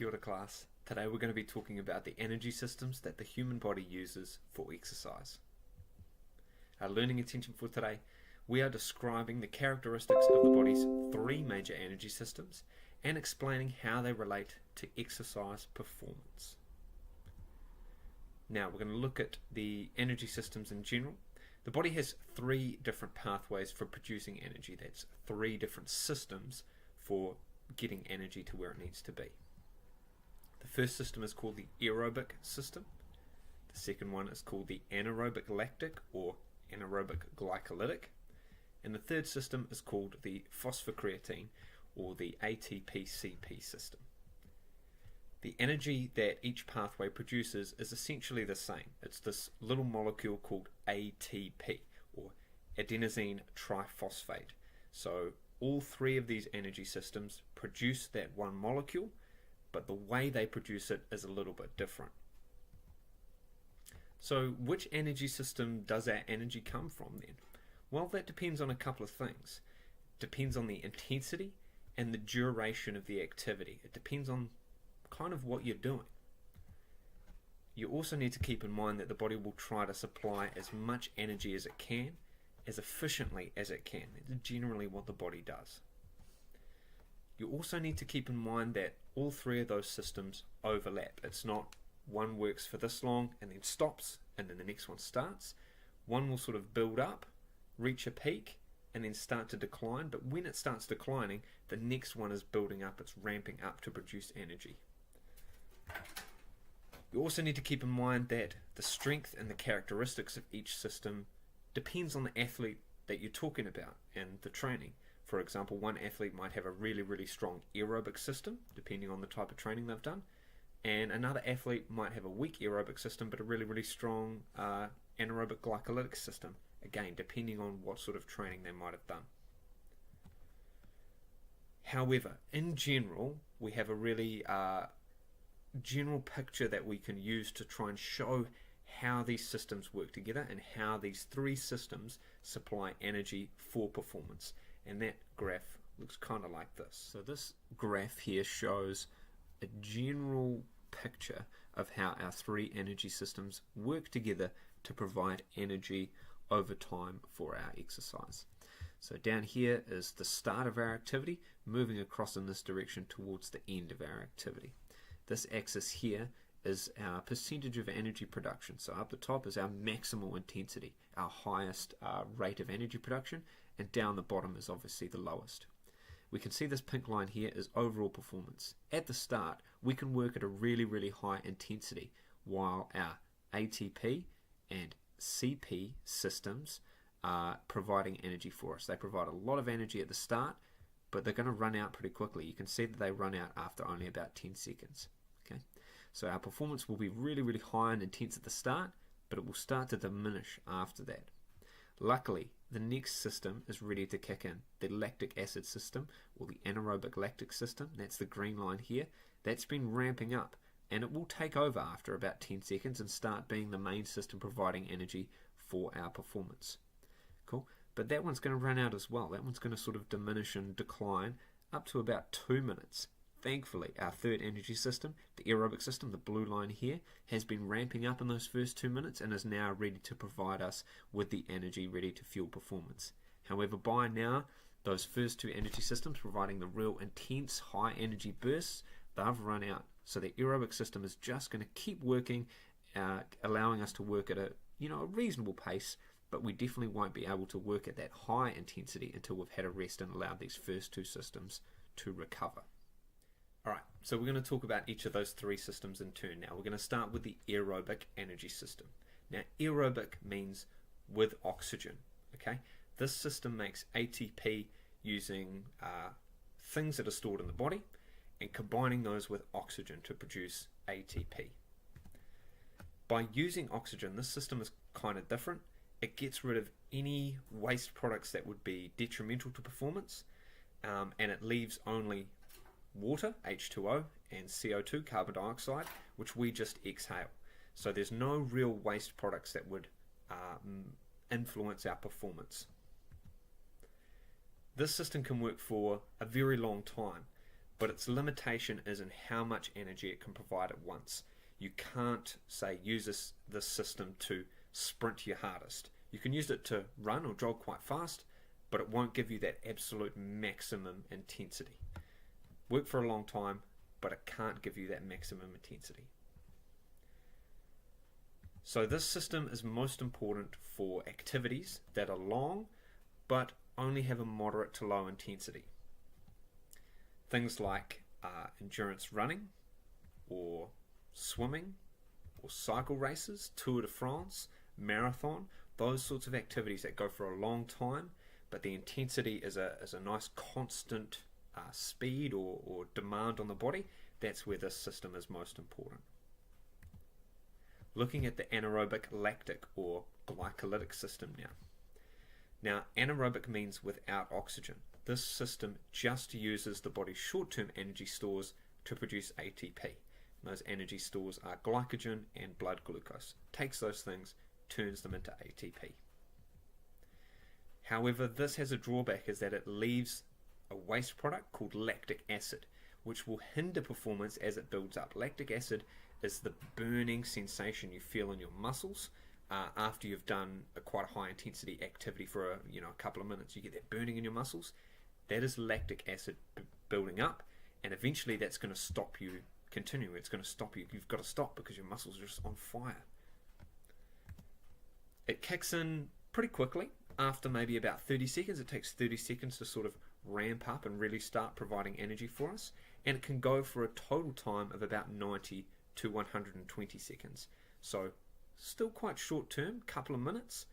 Kia ora class. Today we're going to be talking about the energy systems that the human body uses for exercise. Our learning intention for today, we are describing the characteristics of the body's three major energy systems and explaining how they relate to exercise performance. Now we're going to look at the energy systems in general. The body has three different pathways for producing energy. That's three different systems for getting energy to where it needs to be. The first system is called the aerobic system. The second one is called the anaerobic lactic or anaerobic glycolytic. And the third system is called the phosphocreatine or the ATP-CP system. The energy that each pathway produces is essentially the same. It's this little molecule called ATP or adenosine triphosphate. So all three of these energy systems produce that one molecule, but the way they produce it is a little bit different. So which energy system does our energy come from then? Well, that depends on a couple of things. It depends on the intensity and the duration of the activity. It depends on kind of what you're doing. You also need to keep in mind that the body will try to supply as much energy as it can, as efficiently as it can. It's generally what the body does. You also need to keep in mind that all three of those systems overlap. It's not one works for this long and then stops and then the next one starts. One will sort of build up, reach a peak, and then start to decline. But when it starts declining, the next one is building up, it's ramping up to produce energy. You also need to keep in mind that the strength and the characteristics of each system depends on the athlete that you're talking about and the training. For example, one athlete might have a really strong aerobic system, depending on the type of training they've done, and another athlete might have a weak aerobic system, but a really strong anaerobic glycolytic system, again, depending on what sort of training they might have done. However, in general, we have a really general picture that we can use to try and show how these systems work together and how these three systems supply energy for performance. And that graph looks kind of like this. So this graph here shows a general picture of how our three energy systems work together to provide energy over time for our exercise. So down here is the start of our activity, moving across in this direction towards the end of our activity. This axis here is our percentage of energy production. So up the top is our maximal intensity, our highest rate of energy production, and down the bottom is obviously the lowest. We can see this pink line here is overall performance. At the start, we can work at a really high intensity, while our ATP and CP systems are providing energy for us. They provide a lot of energy at the start, but they're going to run out pretty quickly. You can see that they run out after only about 10 seconds. Okay, so our performance will be really high and intense at the start, but it will start to diminish after that. Luckily, the next system is ready to kick in. The lactic acid system, or the anaerobic lactic system, that's the green line here, that's been ramping up, and it will take over after about 10 seconds and start being the main system providing energy for our performance. Cool. But that one's going to run out as well. That one's going to sort of diminish and decline up to about 2 minutes. Thankfully, our third energy system, the aerobic system, the blue line here, has been ramping up in those first 2 minutes and is now ready to provide us with the energy ready to fuel performance. However, by now, those first two energy systems providing the real intense high energy bursts, they've run out. So the aerobic system is just going to keep working, allowing us to work at a reasonable pace, but we definitely won't be able to work at that high intensity until we've had a rest and allowed these first two systems to recover. Alright, so we're going to talk about each of those three systems in turn now. We're going to start with the aerobic energy system. Now, aerobic means with oxygen. Okay, this system makes ATP using things that are stored in the body and combining those with oxygen to produce ATP. By using oxygen, this system is kind of different. It gets rid of any waste products that would be detrimental to performance, and it leaves only water, H2O, and CO2, carbon dioxide, which we just exhale. So there's no real waste products that would influence our performance. This system can work for a very long time. but its limitation is in how much energy it can provide at once. You can't, say, use this system to sprint your hardest. You can use it to run or jog quite fast, but it won't give you that absolute maximum intensity. Work for a long time, but it can't give you that maximum intensity. So this system is most important for activities that are long, but only have a moderate to low intensity. Things like endurance running, or swimming, or cycle races, Tour de France, marathon, those sorts of activities that go for a long time, but the intensity is a nice constant speed or demand on the body. That's where this system is most important. Looking at the anaerobic lactic or glycolytic system now. Now, anaerobic means without oxygen. This system just uses the body's short-term energy stores to produce ATP. And those energy stores are glycogen and blood glucose. Takes those things, turns them into ATP. However, this has a drawback, is that it leaves a waste product called lactic acid, which will hinder performance as it builds up. Lactic acid is the burning sensation you feel in your muscles after you've done a quite high intensity activity for a couple of minutes. You get that burning in your muscles. That is lactic acid building up, and eventually that's going to stop you continuing. It's going to stop you. You've got to stop because your muscles are just on fire. It kicks in pretty quickly after maybe about 30 seconds. It takes 30 seconds to sort of ramp up and really start providing energy for us, and it can go for a total time of about 90 to 120 seconds. So still quite short term, couple of minutes,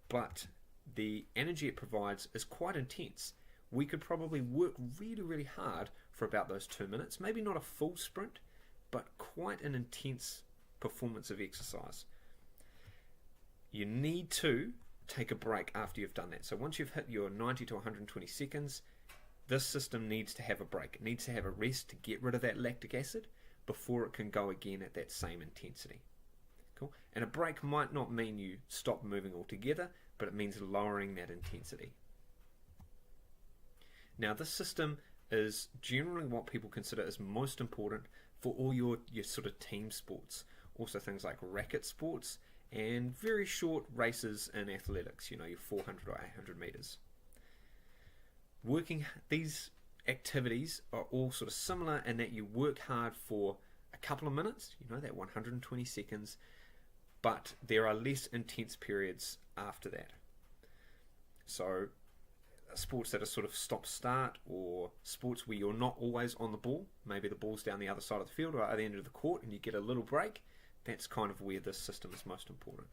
but the energy it provides is quite intense. We could probably work really, really hard for about those 2 minutes, maybe not a full sprint, but quite an intense performance of exercise. You need to take a break after you've done that. So once you've hit your 90 to 120 seconds, this system needs to have a break. It needs to have a rest to get rid of that lactic acid before it can go again at that same intensity. Cool. And a break might not mean you stop moving altogether, but it means lowering that intensity. Now, this system is generally what people consider as most important for all your sort of team sports. Also things like racket sports and very short races in athletics, your 400 or 800 meters. These activities are all sort of similar in that you work hard for a couple of minutes, that 120 seconds, but there are less intense periods after that. So sports that are sort of stop-start, or sports where you're not always on the ball, maybe the ball's down the other side of the field or at the end of the court and you get a little break, that's kind of where this system is most important.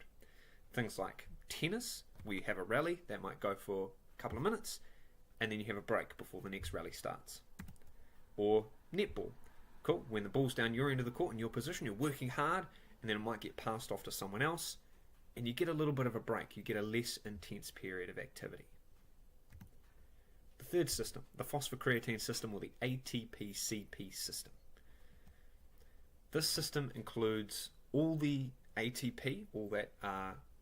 Things like tennis, where you have a rally, that might go for a couple of minutes, and then you have a break before the next rally starts. Or netball. Cool, when the ball's down your end of the court in your position, you're working hard, and then it might get passed off to someone else, and you get a little bit of a break. You get a less intense period of activity. The third system, the phosphocreatine system, or the ATP-CP system. This system includes all the ATP, all that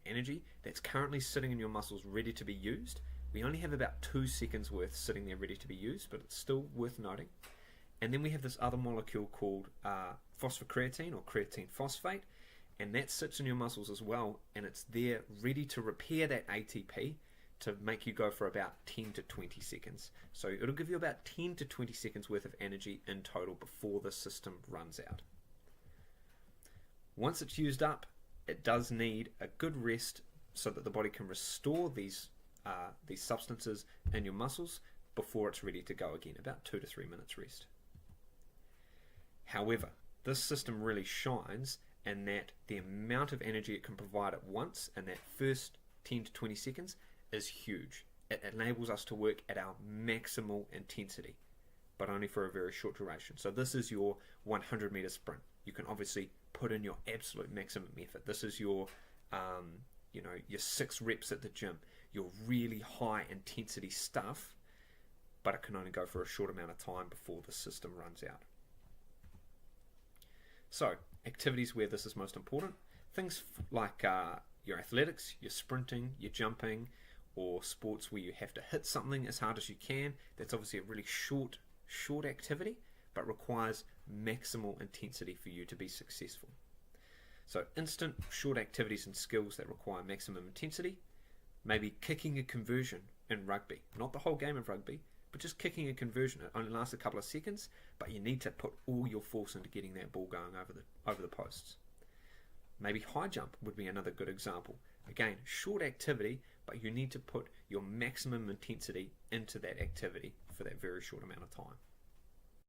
energy that's currently sitting in your muscles ready to be used. We only have about 2 seconds worth sitting there ready to be used, but it's still worth noting. And then we have this other molecule called phosphocreatine, or creatine phosphate, and that sits in your muscles as well, and it's there ready to repair that ATP to make you go for about 10 to 20 seconds. So it'll give you about 10 to 20 seconds worth of energy in total before the system runs out. Once it's used up, it does need a good rest so that the body can restore these substances in your muscles before it's ready to go again, about 2 to 3 minutes rest. However, this system really shines in that the amount of energy it can provide at once in that first 10 to 20 seconds is huge. It enables us to work at our maximal intensity, but only for a very short duration. So this is your 100 meter sprint. You can obviously put in your absolute maximum effort. This is your your 6 reps at the gym, your really high intensity stuff, but it can only go for a short amount of time before the system runs out. So, activities where this is most important, things like your athletics, your sprinting, your jumping, or sports where you have to hit something as hard as you can. That's obviously a really short activity, but requires maximal intensity for you to be successful. So instant, short activities and skills that require maximum intensity, maybe kicking a conversion in rugby. Not the whole game of rugby, but just kicking a conversion. It only lasts a couple of seconds, but you need to put all your force into getting that ball going over the posts. Maybe high jump would be another good example. Again, short activity, but you need to put your maximum intensity into that activity for that very short amount of time.